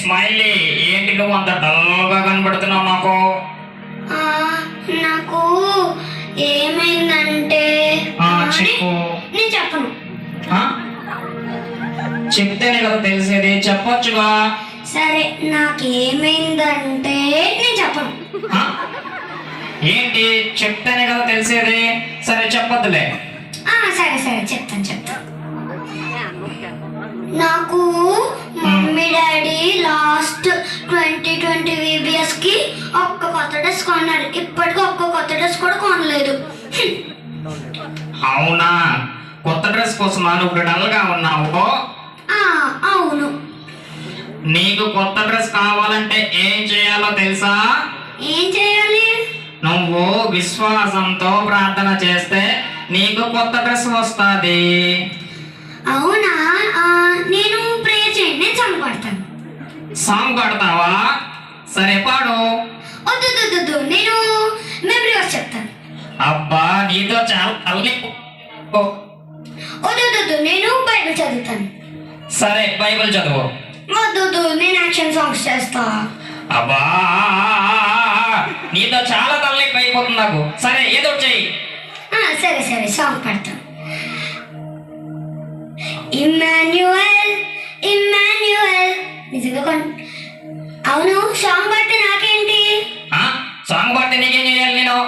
Smiley, ఏంటి నువ్వు అంత డల్గా కనబడుతున్నావు నాకు? నాకు ఏమైందంటే చెప్పు. నేను చెప్పను. చెప్తేనే కదా తెలిసేది, చెప్పొచ్చుగా. సరే, నాకేమైందంటే నేను చెప్పను. ఏంటి? చెప్తేనే కదా తెలిసేది. సరే చెప్పొద్దులే. సరే సరే చెప్తాను. నాకు మమ్మీ డాడీ లాస్ట్ 2020 VBS కి ఒక్క కొత్త డ్రెస్ కొన్నారు. ఇప్పటికీ ఒక్క కొత్త డ్రెస్ కూడా కొనలేదు. అవునా? కొత్త డ్రెస్ కోసమా నువ్వు డల్గా ఉన్నావు? అవును. నీకు కొత్త డ్రెస్ కావాలంటే ఏం చేయాలో తెలుసా? ఏం చేయాలి? నువ్వు విశ్వాసంతో ప్రార్థన చేస్తే నీకు కొత్త డ్రెస్ వస్తుంది. అవునా? నేను ప్రేయర్ చేయండి, నేను సాంగ్ పాడతాను. సాంగ్ పాడతావా? సరే పాడు. వద్దు, నేను మెమరీ వర్స్ చెప్తాను. అబ్బా, నీతో చాలా తల్లి. వద్దు, నేను బైబిల్ చదువుతాను. సరే బైబిల్ చదువు. వద్దు, నేను యాక్షన్ సాంగ్స్ చేస్తా. అబ్బా, నీతో చాలా తలనొప్పి అయిపోతుంది నాకు. సరే ఏదో చెయ్యి. సరే సాంగ్ పాడతాను. ఇమ్మాన్యుయల్ నిజంగా అవును. సాంగ్ పాడితే నాకేంటి? సాంగ్ పాడితే నీకేం చేయాలి? నేను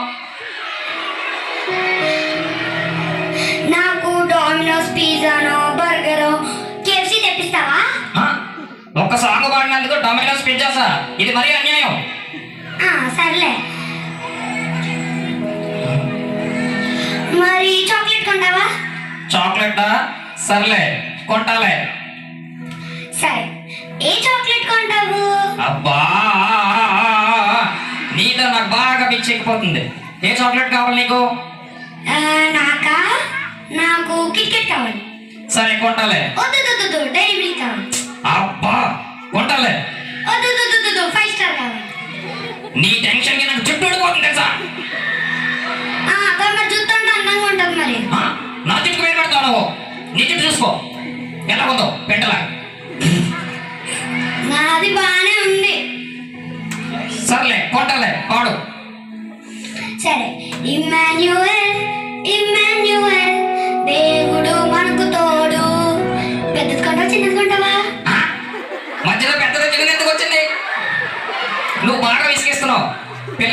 నాకు డామినోస్ పిజ్జానో బర్గరో కేఎఫ్సీ తెప్పిస్తావా? ఒక్క సాంగ్ పాడినందుకు డొమినోస్ పిజ్జాసా? ఇది మరీ అన్యాయం. సర్లే, మరి చాక్లెట్ కొంటావా? చాక్లెటా? సర్లే కొంటాలే. సరే, ఏ చాక్లెట్ కొంటావు? అబ్బా, నీతో నాకు బాగా పిచ్చెక్కిపోతుంది. ఏ చాక్లెట్ కావాలి నీకు? నాకు కిట్కెట్ కావాలి. సరే కొంటాలే. వద్దు, డైరీ మిల్క్ కావాలి. అబ్బా, కొంటాలే. వద్దు, 5 స్టార్ కావాలి. నీ టెన్షన్ కి నాకు జుట్టు ఊడిపోతుంది తెలుసా? మరి జుట్టు అంటే అందంగా ఉంటుంది. మరి నా జుట్టు పేరు పెడతావు నువ్వు. నీ జుట్టు చూసుకో ఎలా ఉందో, పెట్టలా. నాది బాగానే ఉంది. సర్లే కొంటాలే, పాడు. సరే, ఇమ్మాన్యుయల్